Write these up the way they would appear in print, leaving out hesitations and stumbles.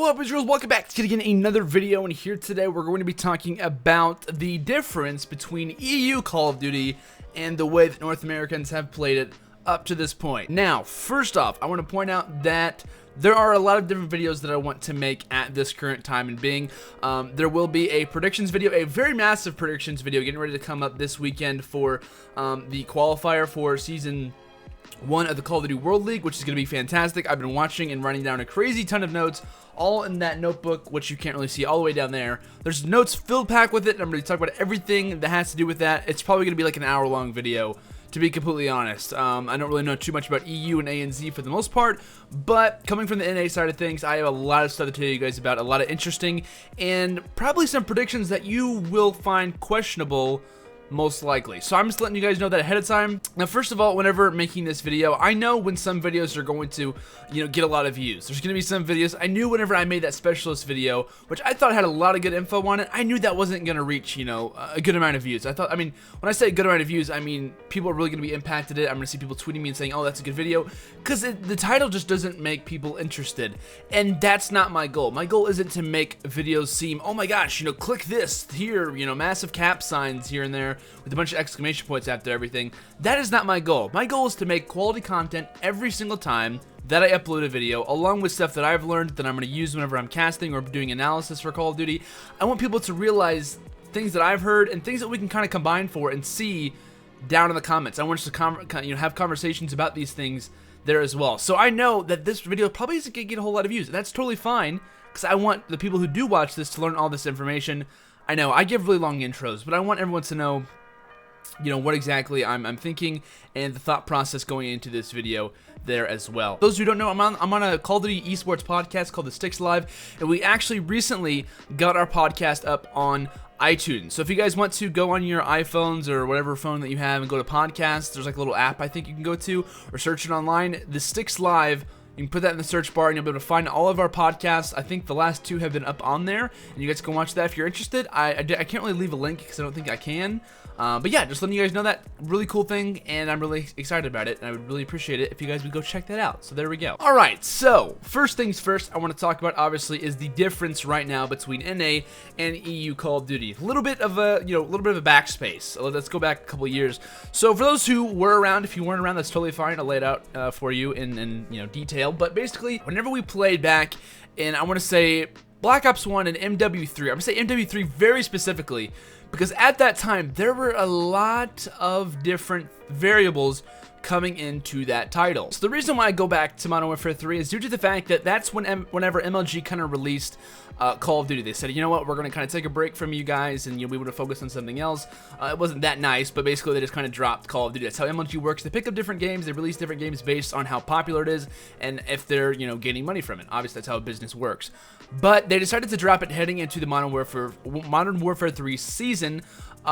What up, Israels? Welcome back to again another video, and here today we're going to be talking about the difference between EU Call of Duty and the way that North Americans have played it up to this point. Now, first off, I want to point out that there are a lot of different videos that I want to make at this current time and being. There will be a predictions video, a very massive predictions video getting ready to come up this weekend for the qualifier for Season 1 of the Call of Duty World League, which is going to be fantastic. I've been watching and writing down a crazy ton of notes, all in that notebook, which you can't really see all the way down there. There's notes filled packed with it, and I'm going to talk about everything that has to do with that. It's probably going to be like an hour-long video, to be completely honest. I don't really know too much about EU and ANZ for the most part, but coming from the NA side of things, I have a lot of stuff to tell you guys about, a lot of interesting, and probably some predictions that you will find questionable, most likely. So I'm just letting you guys know that ahead of time. Now, first of all, whenever making this video, I know when some videos are going to, get a lot of views. There's going to be some videos, I knew whenever I made that specialist video, which I thought had a lot of good info on it, I knew that wasn't going to reach, a good amount of views. I mean, when I say a good amount of views, I mean, people are really going to be impacted it. I'm going to see people tweeting me and saying, oh, that's a good video, because the title just doesn't make people interested, and that's not my goal. My goal isn't to make videos seem, oh my gosh, click this here, massive cap signs here and there, with a bunch of exclamation points after everything. That is not my goal. My goal is to make quality content every single time that I upload a video, along with stuff that I've learned that I'm going to use whenever I'm casting or doing analysis for Call of Duty. I want people to realize things that I've heard and things that we can kind of combine for and see down in the comments. I want us to have conversations about these things there as well. So I know that this video probably isn't going to get a whole lot of views. That's totally fine, because I want the people who do watch this to learn all this information. I know I give really long intros, but I want everyone to know what exactly I'm thinking and the thought process going into this video there as well. Those who don't know, I'm on a Call of Duty esports podcast called the Sticks Live, and we actually recently got our podcast up on iTunes. So if you guys want to go on your iPhones or whatever phone that you have and go to podcasts, there's like a little app I think you can go to, or search it online, the Sticks Live. You can put that in the search bar and you'll be able to find all of our podcasts. I think the last 2 have been up on there, and you guys can watch that if you're interested. I can't really leave a link because I don't think I can. But yeah, just letting you guys know that really cool thing, and I'm really excited about it, and I would really appreciate it if you guys would go check that out. So there we go. All right, so first things first, I want to talk about obviously is the difference right now between NA and EU Call of Duty. A little bit of a little bit of a backspace. So let's go back a couple of years. So for those who were around, if you weren't around, that's totally fine. I'll lay it out for you in detail. But basically, whenever we played back in, I want to say Black Ops 1 and MW3, I'm going to say MW3 very specifically, because at that time, there were a lot of different variables coming into that title. So the reason why I go back to Modern Warfare 3 is due to the fact that that's whenever MLG kind of released Call of Duty. They said, you know what, we're going to kind of take a break from you guys, and we would have focused on something else. It wasn't that nice, but basically they just kind of dropped Call of Duty. That's how MLG works. They pick up different games, they release different games based on how popular it is, and if they're, gaining money from it. Obviously, that's how a business works. But they decided to drop it heading into the Modern Warfare 3 season,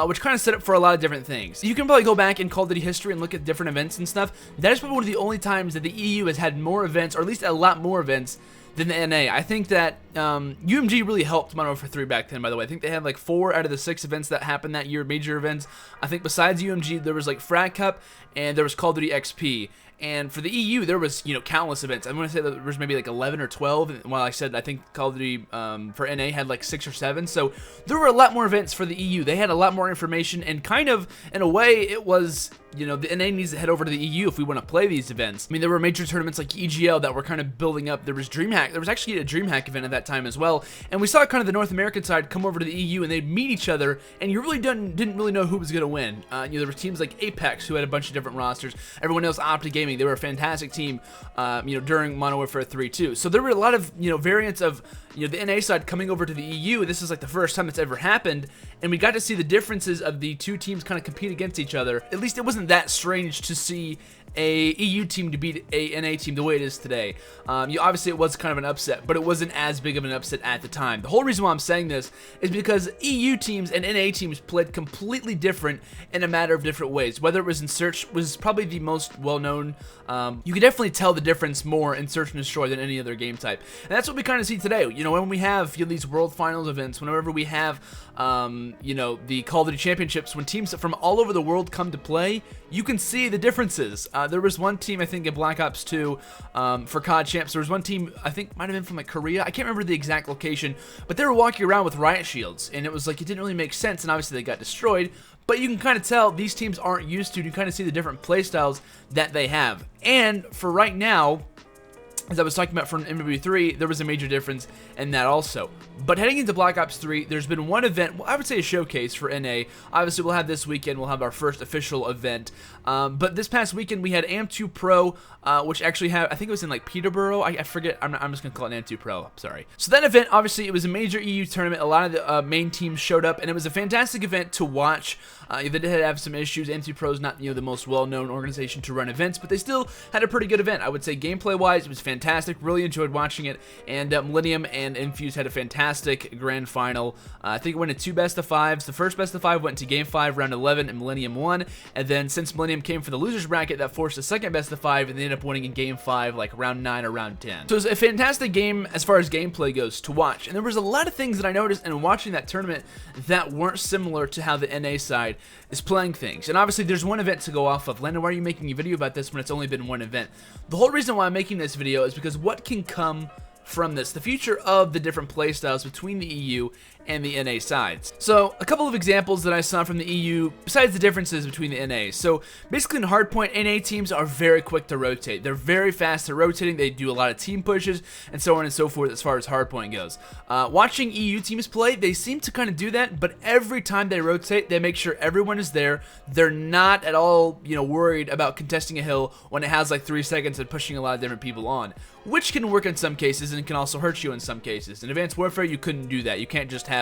which kind of set up for a lot of different things. You can probably go back in Call of Duty history and look at different events and stuff. That is probably one of the only times that the EU has had more events, or at least a lot more events, than the NA. I think that UMG really helped Modern Warfare 3 back then, by the way. I think they had like 4 out of the 6 events that happened that year, major events. I think besides UMG, there was like Frag Cup, and there was Call of Duty XP. And for the EU, there was, countless events. I'm going to say that there was maybe like 11 or 12. And while I said I think Call of Duty for NA had like 6 or 7. So there were a lot more events for the EU. They had a lot more information, and kind of, in a way, it was, the NA needs to head over to the EU if we want to play these events. I mean, there were major tournaments like EGL that were kind of building up. There was DreamHack. There was actually a DreamHack event at that time as well. And we saw kind of the North American side come over to the EU, and they'd meet each other, and you really didn't really know who was going to win. There were teams like Apex who had a bunch of different rosters. Everyone else, Opti Gaming, they were a fantastic team, during Modern Warfare 3 too. So there were a lot of, variants of, the NA side coming over to the EU. This is like the first time it's ever happened, and we got to see the differences of the 2 teams kind of compete against each other. At least it wasn't that strange to see a EU team to beat a NA team the way it is today. Obviously it was kind of an upset, but it wasn't as big of an upset at the time. The whole reason why I'm saying this is because EU teams and NA teams played completely different in a matter of different ways. Whether it was in Search, was probably the most well-known. You can definitely tell the difference more in Search and Destroy than any other game type. And that's what we kind of see today. When we have these World Finals events, whenever we have the Call of Duty Championships, when teams from all over the world come to play, you can see the differences. There was one team, I think, in Black Ops 2 for COD Champs. There was one team, I think, might have been from like Korea. I can't remember the exact location, but they were walking around with riot shields, and it was like it didn't really make sense, and obviously they got destroyed. But you can kind of tell these teams aren't used to. You kind of see the different playstyles that they have. And for right now, as I was talking about from MW3, there was a major difference in that also. But heading into Black Ops 3, there's been one event, well, I would say a showcase for NA. Obviously, we'll have this weekend, we'll have our first official event. But this past weekend, we had AM2 Pro, which actually had, I think it was in like Peterborough. I forget, I'm just going to call it AM2 Pro, I'm sorry. So that event, obviously, it was a major EU tournament. A lot of the main teams showed up, and it was a fantastic event to watch. They did have some issues. AM2 Pro is not, the most well-known organization to run events, but they still had a pretty good event. I would say gameplay-wise, it was fantastic. Really enjoyed watching it, and Millennium and Infuse had a fantastic grand final. I think it went to 2 best-of-5s. The first best-of-5 went to Game 5, Round 11, and Millennium won, and then since Millennium came for the losers bracket, that forced the second best-of-5, and they ended up winning in Game 5, like Round 9 or Round 10. So it was a fantastic game as far as gameplay goes to watch, and there was a lot of things that I noticed in watching that tournament that weren't similar to how the NA side is playing things. And obviously, there's one event to go off of. Landon, why are you making a video about this when it's only been one event? The whole reason why I'm making this video is because what can come from this, the future of the different playstyles between the EU and the NA sides. So a couple of examples that I saw from the EU besides the differences between the NA. So basically in hardpoint, NA teams are very quick to rotate. They're very fast at rotating. They do a lot of team pushes and so on and so forth as far as hardpoint goes. Watching EU teams play, they seem to kind of do that, but every time they rotate, they make sure everyone is there. They're not at all, worried about contesting a hill when it has like 3 seconds and pushing a lot of different people on, which can work in some cases and can also hurt you in some cases. In Advanced Warfare, you couldn't do that. You can't just have,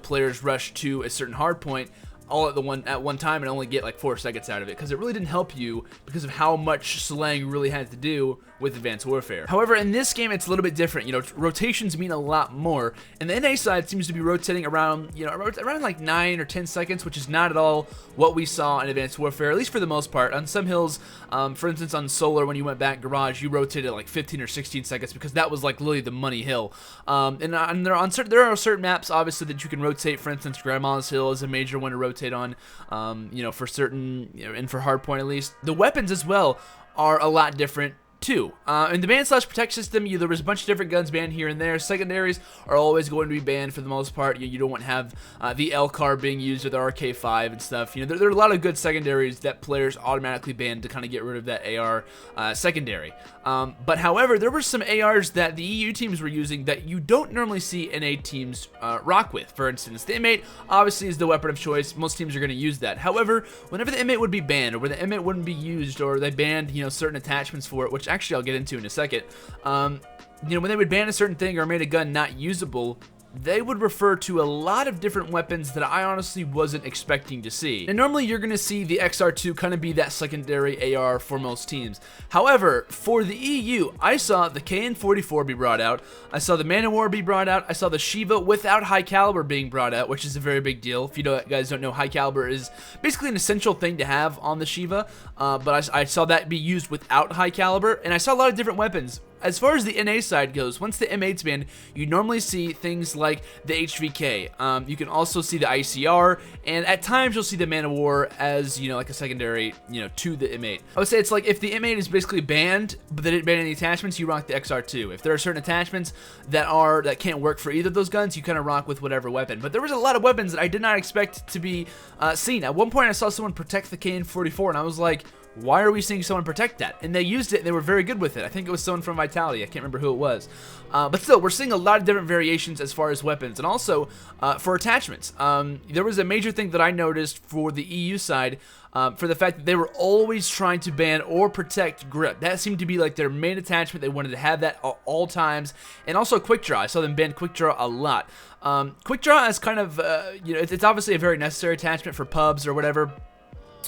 players rush to a certain hard point all at one time and only get like 4 seconds out of it, because it really didn't help you because of how much slang you really had to do with Advanced Warfare. However, in this game, it's a little bit different. Rotations mean a lot more, and the NA side seems to be rotating around, around like 9 or 10 seconds, which is not at all what we saw in Advanced Warfare, at least for the most part. On some hills, for instance, on Solar, when you went back Garage, you rotated like 15 or 16 seconds because that was like literally the money hill. And there are certain maps, obviously, that you can rotate. For instance, Grandma's Hill is a major one to rotate on, for certain, and for hardpoint at least. The weapons as well are a lot different too. In the ban/protect system, there was a bunch of different guns banned here and there. Secondaries are always going to be banned for the most part. You don't want to have the L-car being used or the RK5 and stuff. There are a lot of good secondaries that players automatically ban to kind of get rid of that AR secondary. But however, there were some ARs that the EU teams were using that you don't normally see NA teams rock with. For instance, the M8 obviously is the weapon of choice. Most teams are going to use that. However, whenever the M8 would be banned, or when the M8 wouldn't be used, or they banned certain attachments for it, which actually I'll get into in a second, when they would ban a certain thing or made a gun not usable, they would refer to a lot of different weapons that I honestly wasn't expecting to see. And normally you're going to see the XR2 kind of be that secondary AR for most teams. However, for the EU, I saw the KN-44 be brought out, I saw the Man of War be brought out, I saw the Shiva without high caliber being brought out, which is a very big deal. If you guys don't know, high caliber is basically an essential thing to have on the Shiva, but I saw that be used without high caliber, and I saw a lot of different weapons. As far as the NA side goes, once the M8's banned, you normally see things like the HVK. You can also see the ICR, and at times you'll see the Man of War as, like a secondary, to the M8. I would say it's like if the M8 is basically banned, but they didn't ban any attachments, you rock the XR2. If there are certain attachments that can't work for either of those guns, you kind of rock with whatever weapon. But there was a lot of weapons that I did not expect to be seen. At one point, I saw someone protect the KN-44, and I was like, why are we seeing someone protect that? And they used it, and they were very good with it. I think it was someone from Vitality. I can't remember who it was. But still, we're seeing a lot of different variations as far as weapons, and also for attachments. There was a major thing that I noticed for the EU side, for the fact that they were always trying to ban or protect grip. That seemed to be like their main attachment. They wanted to have that at all times. And also quick draw. I saw them ban quick draw a lot. Quick draw is kind of, it's obviously a very necessary attachment for pubs or whatever.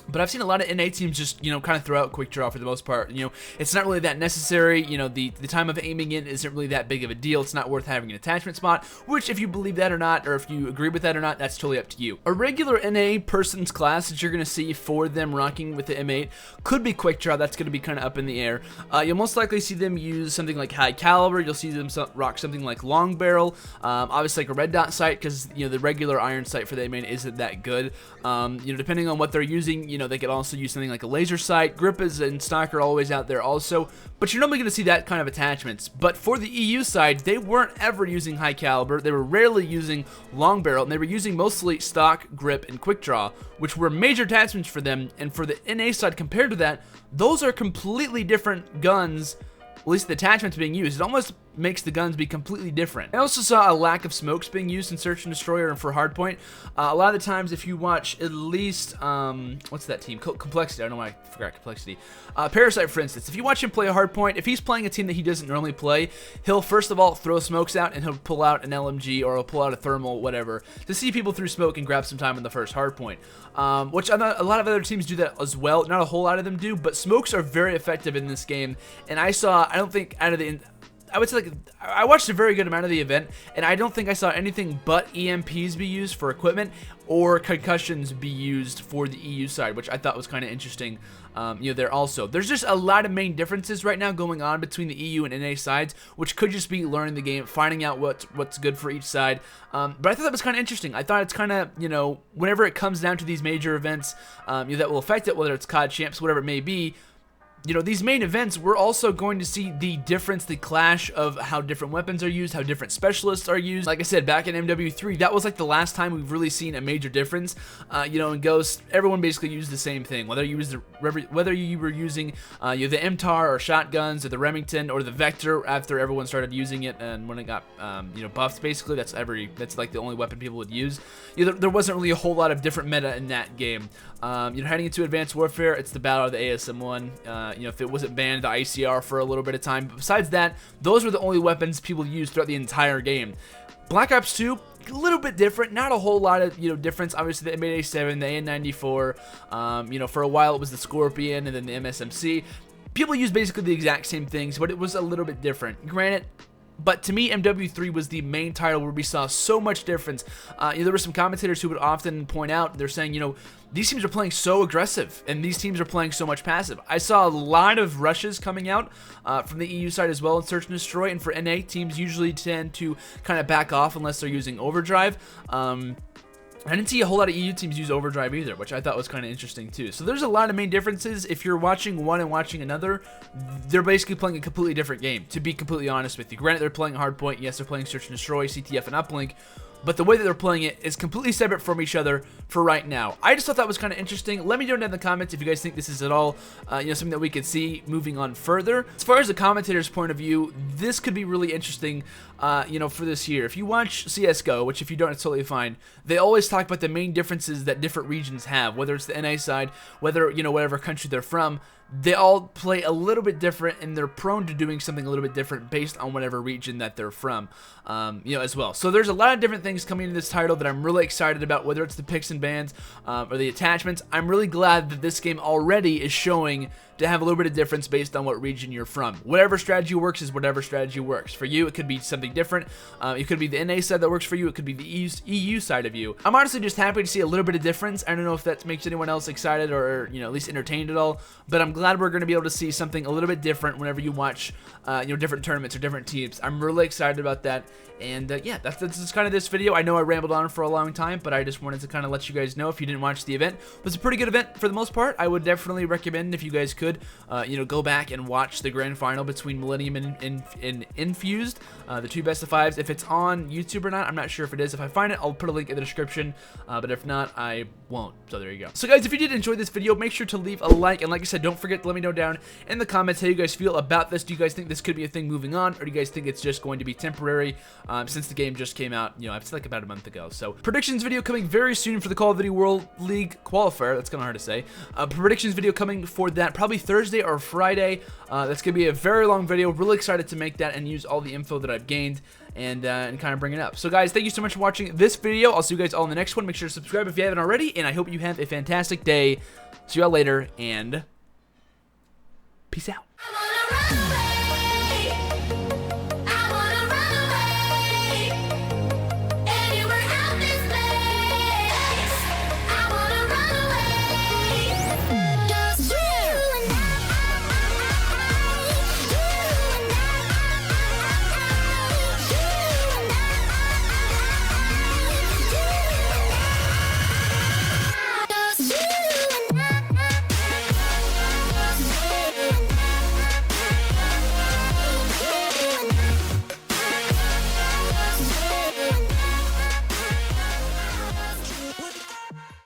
But I've seen a lot of NA teams just, kind of throw out quick draw for the most part. It's not really that necessary. The time of aiming in isn't really that big of a deal. It's not worth having an attachment spot, which if you believe that or not, or if you agree with that or not, that's totally up to you. A regular NA person's class that you're going to see for them rocking with the M8 could be quick draw. That's going to be kind of up in the air. You'll most likely see them use something like high caliber. You'll see them rock something like long barrel. Obviously like a red dot sight, because, the regular iron sight for the M8 isn't that good. Depending on what they're using, thing. You know, they could also use something like a laser sight. Grip is and stock are always out there also, but you're normally going to see that kind of attachments. But for the EU side, they weren't ever using high caliber. They were rarely using long barrel, and they were using mostly stock, grip, and quick draw, which were major attachments for them. And for the NA side, compared to that, those are completely different guns. At least the attachments being used, it almost makes the guns be completely different. I also saw a lack of smokes being used in Search and Destroyer and for Hardpoint. A lot of the times, if you watch at least, what's that team? Complexity. I don't know why I forgot Complexity. Parasite, for instance, if you watch him play a Hardpoint, if he's playing a team that he doesn't normally play, he'll first of all throw smokes out and he'll pull out an LMG or he'll pull out a thermal, whatever, to see people through smoke and grab some time in the first Hardpoint. Which a lot of other teams do that as well. Not a whole lot of them do, but smokes are very effective in this game. And I don't think out of the, I would say, like, I watched a very good amount of the event, and I don't think I saw anything but EMPs be used for equipment or concussions be used for the EU side, which I thought was kind of interesting. You know, there also, there's just a lot of main differences right now going on between the EU and NA sides, which could just be learning the game, finding out what's good for each side. But I thought that was kind of interesting. I thought it's kind of, you know, whenever it comes down to these major events, you know, that will affect it, whether it's COD champs, whatever it may be. You know, these main events, we're also going to see the difference, the clash of how different weapons are used, how different specialists are used. Like I said, back in MW3, that was like the last time we've really seen a major difference. You know, in Ghost, everyone basically used the same thing. Whether you were using you know, the MTAR or shotguns or the Remington or the Vector after everyone started using it, and when it got you know, buffed, basically that's like the only weapon people would use. You know, there wasn't really a whole lot of different meta in that game. You know, heading into Advanced Warfare, it's the battle of the ASM-1. You know, if it wasn't banned, the ICR for a little bit of time. But besides that, those were the only weapons people used throughout the entire game. Black Ops 2, a little bit different, not a whole lot of, you know, difference. Obviously, the M8A7, the AN94, you know, for a while it was the Scorpion and then the MSMC. People use basically the exact same things, but it was a little bit different. Granted, but to me, MW3 was the main title where we saw so much difference. You know, there were some commentators who would often point out, they're saying, you know, these teams are playing so aggressive, and these teams are playing so much passive. I saw a lot of rushes coming out from the EU side as well in Search and Destroy, and for NA, teams usually tend to kind of back off unless they're using Overdrive. I didn't see a whole lot of EU teams use Overdrive either, which I thought was kind of interesting too. So there's a lot of main differences. If you're watching one and watching another, they're basically playing a completely different game, to be completely honest with you. Granted, they're playing Hardpoint. Yes, they're playing Search and Destroy, CTF, and Uplink. But the way that they're playing it is completely separate from each other for right now. I just thought that was kind of interesting. Let me know down in the comments if you guys think this is at all, you know, something that we could see moving on further. As far as the commentator's point of view, this could be really interesting, you know, for this year. If you watch CSGO, which if you don't, it's totally fine, they always talk about the main differences that different regions have, whether it's the NA side, whether, you know, whatever country they're from. They all play a little bit different, and they're prone to doing something a little bit different based on whatever region that they're from, you know, as well. So there's a lot of different things coming into this title that I'm really excited about, whether it's the picks and bans or the attachments. I'm really glad that this game already is showing to have a little bit of difference based on what region you're from. Whatever strategy works is whatever strategy works. For you, it could be something different. It could be the NA side that works for you. It could be the EU side of you. I'm honestly just happy to see a little bit of difference. I don't know if that makes anyone else excited or, you know, at least entertained at all, but I'm glad we're going to be able to see something a little bit different whenever you watch, you know, different tournaments or different teams. I'm really excited about that. And yeah, that's kind of this video. I know I rambled on for a long time, but I just wanted to kind of let you guys know if you didn't watch the event. It was a pretty good event for the most part. I would definitely recommend if you guys could, you know, go back and watch the grand final between Millennium and Infused, the two best of fives. If it's on YouTube or not, I'm not sure if it is. If I find it, I'll put a link in the description, but if not, I won't. So there you go. So guys, if you did enjoy this video, make sure to leave a like, and like I said, don't forget to let me know down in the comments how you guys feel about this. Do you guys think this could be a thing moving on, or do you guys think it's just going to be temporary since the game just came out, you know, it's like about a month ago? So predictions video coming very soon for the Call of Duty World League qualifier. That's kind of hard to say. Predictions video coming for that probably Thursday or Friday. That's gonna be a very long video. Really excited to make that and use all the info that I've gained and kind of bring it up. So guys, thank you so much for watching this video. I'll see you guys all in the next one. Make sure to subscribe if you haven't already, and I hope you have a fantastic day. See you all later, and peace out.